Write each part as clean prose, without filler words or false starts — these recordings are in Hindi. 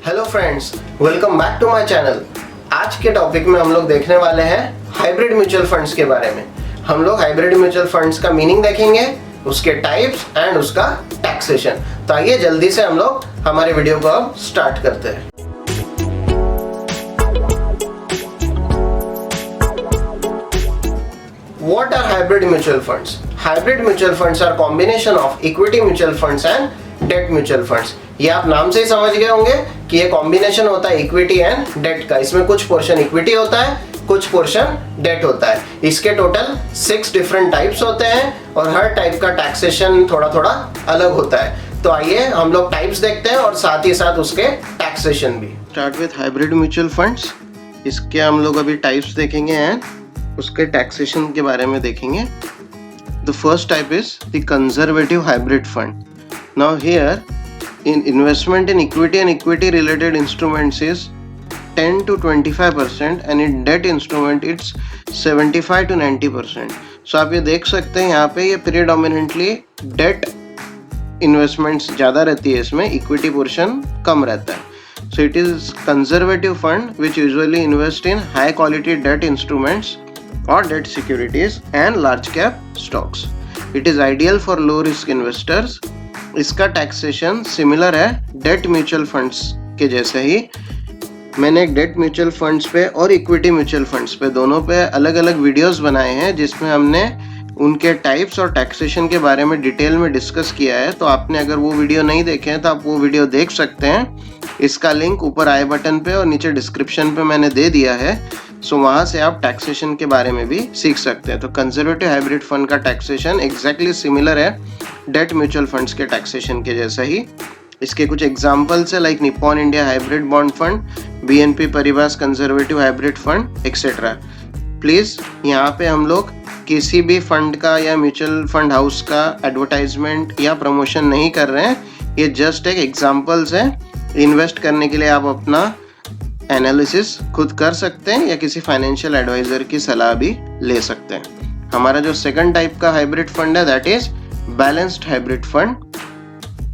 Hello friends, welcome back to my channel. आज के टॉपिक में हम लोग देखने वाले हैं हाइब्रिड म्यूचुअल फंड्स के बारे में। हम लोग हाइब्रिड म्यूचुअल फंड्स का मीनिंग देखेंगे, उसके टाइप्स एंड उसका टैक्सेशन। तो आइए जल्दी से हम लोग हमारे वीडियो को अब स्टार्ट करते हैं। What are hybrid mutual funds? Hybrid mutual funds are combination of equity mutual funds and debt mutual funds. ये आप नाम से ही समझ गए होंगे कि ये कॉम्बिनेशन होता है इक्विटी एंड डेट का। इसमें कुछ पोर्शन इक्विटी होता है, कुछ पोर्शन डेट होता है। इसके टोटल 6 डिफरेंट टाइप्स होते हैं और हर टाइप का टैक्सेशन थोड़ा थोड़ा अलग होता है। तो आइए हम लोग टाइप्स देखते हैं और साथ ही साथ उसके टैक्सेशन भी। Start with hybrid mutual funds. इसके हम लोग अभी टाइप्स देखेंगे एंड उसके टैक्सेशन के बारे में देखेंगे। The first type is the conservative hybrid fund. Now here in investment in equity and equity related instruments is 10 to 25% and in debt instrument it's 75 to 90%. So आप ये देख सकते हैं यहाँ पे ये predominantly debt investments ज़्यादा रहती है, इसमें equity portion कम रहता है। So it is conservative fund which usually invest in high quality debt instruments or debt securities and large cap stocks. It is ideal for low risk investors. इसका टैक्सेशन सिमिलर है डेट म्यूचुअल फंड्स के जैसे ही। मैंने एक डेट म्यूचुअल फंड्स पे और इक्विटी म्यूचुअल फंड्स पे दोनों पे अलग अलग वीडियोस बनाए हैं जिसमें हमने उनके टाइप्स और टैक्सेशन के बारे में डिटेल में डिस्कस किया है। तो आपने अगर वो वीडियो नहीं देखे हैं तो आप वो वीडियो देख सकते हैं। इसका लिंक ऊपर आई बटन पे और नीचे डिस्क्रिप्शन पे मैंने दे दिया है। सो वहाँ से आप टैक्सेशन के बारे में भी सीख सकते हैं। तो कंजर्वेटिव हाइब्रिड फंड का टैक्सेशन एग्जैक्टली सिमिलर है डेट म्यूचुअल फंड्स के टैक्सेशन के जैसा ही। इसके कुछ एग्जांपल्स है like Nippon India hybrid bond fund, BNP परिवास conservative hybrid fund etcetera. Please यहाँ पे हम लोग किसी भी फंड का या म्यूचुअल फंड हाउस का एडवर्टाइजमेंट या प्रमोशन नहीं कर रहे हैं। ये जस्ट एक एग्जांपल्स है। इन्वेस्ट करने के लिए आप अपना एनालिसिस खुद कर सकते हैं या किसी फाइनेंशियल एडवाइजर की सलाह भी ले सकते हैं। हमारा जो सेकंड टाइप का हाइब्रिड फंड है that is balanced hybrid fund.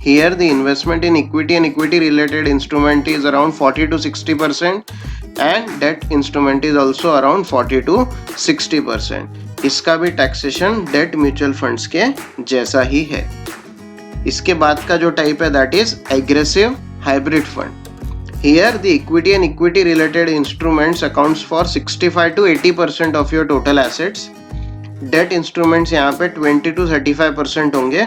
Here the investment in equity and equity related instrument is around 40 to 60% and debt instrument is also around 40 to 60%। इसका भी टैक्सेशन डेट म्यूचुअल फंड्स के जैसा ही है। इसके बाद का जो टाइप है that is aggressive hybrid fund. Here the equity and equity related instruments accounts for 65 to 80% of your total assets. Debt instruments यहाँ पे 20 to 35% होंगे।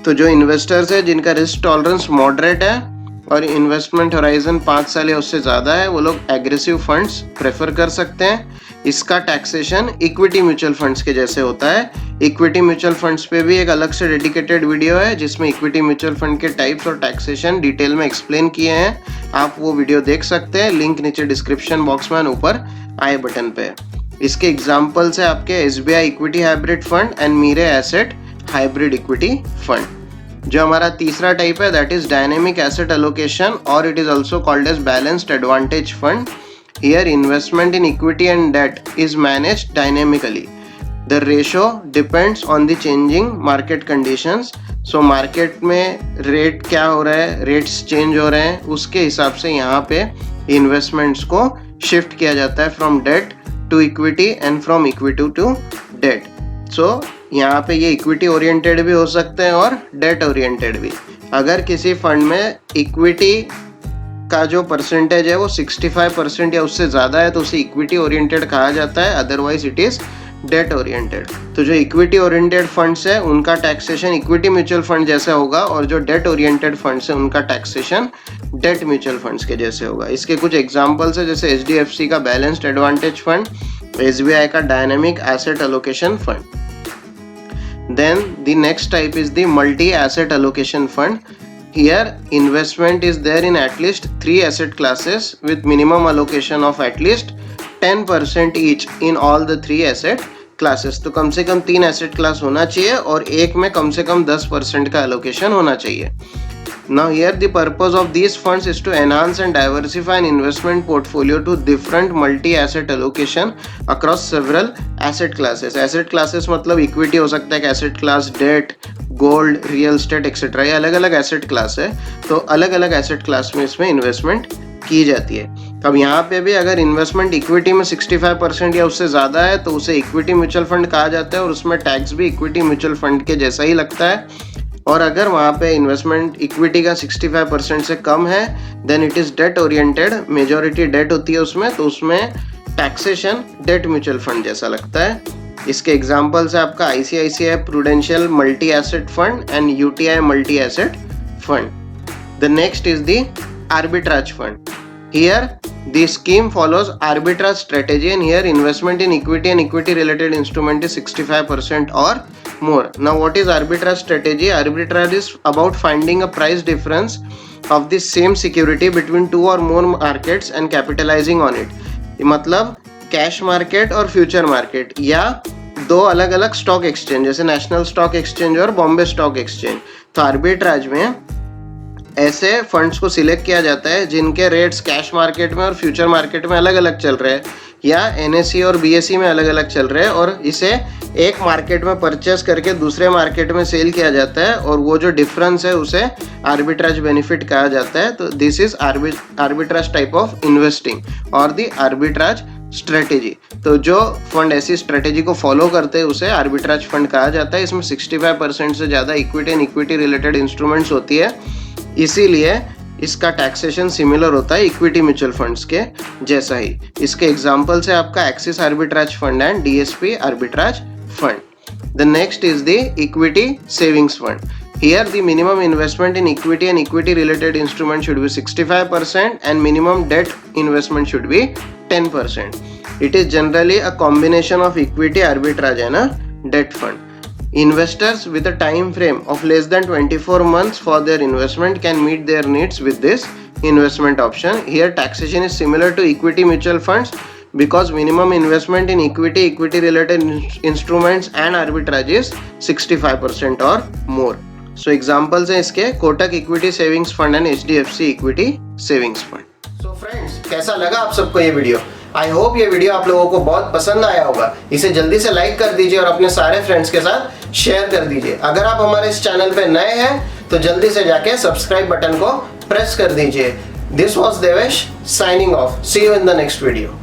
तो जो इन्वेस्टर्स है जिनका रिस्क टॉलरेंस मॉडरेट है और इन्वेस्टमेंट होराइजन 5 साल या उससे ज़्यादा है वो लोग एग्रेसिव फंड्स प्रेफर कर सकते हैं। इसका टैक्सेशन इक्विटी म्यूचुअल फंड्स के जैसे होता है। इक्विटी म्यूचुअल फंड्स पे भी एक अलग से डेडिकेटेड वीडियो है जिसमें इक्विटी म्यूचुअल फंड के टाइप्स और टैक्सेशन डिटेल में एक्सप्लेन किए हैं। आप वो वीडियो देख सकते हैं, लिंक नीचे डिस्क्रिप्शन बॉक्स में ऊपर आई बटन पे। इसके एग्जाम्पल्स है आपके SBI equity hybrid fund and Mirae asset hybrid equity fund. जो हमारा तीसरा टाइप है that is dynamic asset allocation और it is also called as balanced advantage fund. Here investment in equity and debt is managed dynamically. The ratio depends on the changing market conditions. So market में रेट क्या हो रहा है, रेट्स चेंज हो रहे हैं, उसके हिसाब से यहाँ पे इन्वेस्टमेंट्स को शिफ्ट किया जाता है from debt to equity and from equity to debt. So यहाँ पे ये इक्विटी ओरिएंटेड भी हो सकते हैं और डेट ओरिएंटेड भी। अगर किसी फंड में इक्विटी का जो परसेंटेज है वो 65% या उससे ज़्यादा है तो उसे इक्विटी ओरिएंटेड कहा जाता है, otherwise it is debt oriented. तो जो इक्विटी ओरिएंटेड फंड्स है उनका टैक्सेशन इक्विटी म्यूचुअल फंड जैसा होगा और जो डेट ओरिएंटेड फंड्स है उनका टैक्सेशन डेट म्यूचुअल फंड्स के जैसे होगा। इसके कुछ एग्जांपल्स है जैसे HDFC का बैलेंस्ड एडवांटेज फंड, SBI का dynamic asset allocation fund. Then the next type is the multi asset allocation fund. Here investment is there in at least 3 asset classes with minimum allocation of at least 10% each in all the 3 asset classes. तो कम से कम 3 asset class होना चाहिए और एक में कम से कम 10% का allocation होना चाहिए। Now here the purpose of these funds is to enhance and diversify an investment portfolio to different multi-asset allocation across several asset classes. Asset classes मतलब equity हो सकता है, asset class debt, gold, real estate etc. ये अलग अलग asset class है, तो अलग अलग asset class में इसमें investment की जाती है. अब यहाँ पे भी अगर इन्वेस्टमेंट इक्विटी में 65% या उससे ज़्यादा है तो उसे इक्विटी म्यूचुअल फंड कहा जाता है और उसमें टैक्स भी इक्विटी म्यूचुअल फंड के जैसा ही लगता है. और अगर वहाँ पे इन्वेस्टमेंट इक्विटी का 65% से कम है then it is debt oriented, majority debt होती है उसमें, तो उसमें टैक्सेशन डेट म्यूचुअल फंड जैसा लगता है. इसके एग्जांपल्स है आपका ICICI prudential multi asset fund and UTI multi asset fund. The next is the arbitrage fund. Here the scheme follows arbitrage strategy and here investment in equity and equity related instrument is 65% or more. Now what is arbitrage strategy? Arbitrage is about finding a price difference of the same security between two or more markets and capitalizing on it. मतलब कैश मार्केट और फ्यूचर मार्केट या दो अलग अलग स्टॉक एक्सचेंज जैसे नेशनल स्टॉक एक्सचेंज और बॉम्बे स्टॉक एक्सचेंज. तो आर्बिट्राज में ऐसे फंड्स को सिलेक्ट किया जाता है जिनके रेट्स कैश मार्केट में और फ्यूचर मार्केट में अलग अलग चल रहे हैं या NSE और BSE में अलग अलग चल रहे हैं और इसे एक मार्केट में परचेस करके दूसरे मार्केट में सेल किया जाता है और वो जो डिफरेंस है उसे आर्बिट्राज बेनिफिट कहा जाता है. तो this is arbitrage type of investing और द आर्बिट्राज स्ट्रेटेजी. तो जो फंड ऐसी स्ट्रेटेजी को फॉलो करते हैं उसे आर्बिट्राज फंड कहा जाता है. इसमें 65% से ज़्यादा equity and equity related instruments होती है, इसीलिए इसका टैक्सेशन सिमिलर होता है इक्विटी म्यूचुअल फंड्स के जैसा ही. इसके एग्जांपल्स है आपका Axis arbitrage fund and DSP arbitrage fund. The next is the equity savings fund. Here the minimum investment in equity and equity related instrument should be 65% and minimum debt investment should be 10%. It is generally a combination of equity arbitrage and a debt fund. Investors with a time frame of less than 24 months for their investment can meet their needs with this investment option. Here taxation is similar to equity mutual funds because minimum investment in equity related instruments and arbitrage is 65% or more. So examples हैं इसके Kotak equity savings fund and HDFC equity savings fund. So friends, कैसा लगा आप सबको ये वीडियो? आई होप ये वीडियो आप लोगों को बहुत पसंद आया होगा. इसे जल्दी से लाइक कर दीजिए और अपने सारे फ्रेंड्स के साथ शेयर कर दीजिए. अगर आप हमारे इस चैनल पे नए हैं तो जल्दी से जाके सब्सक्राइब बटन को प्रेस कर दीजिए. This was Devesh signing off. See you in the next video.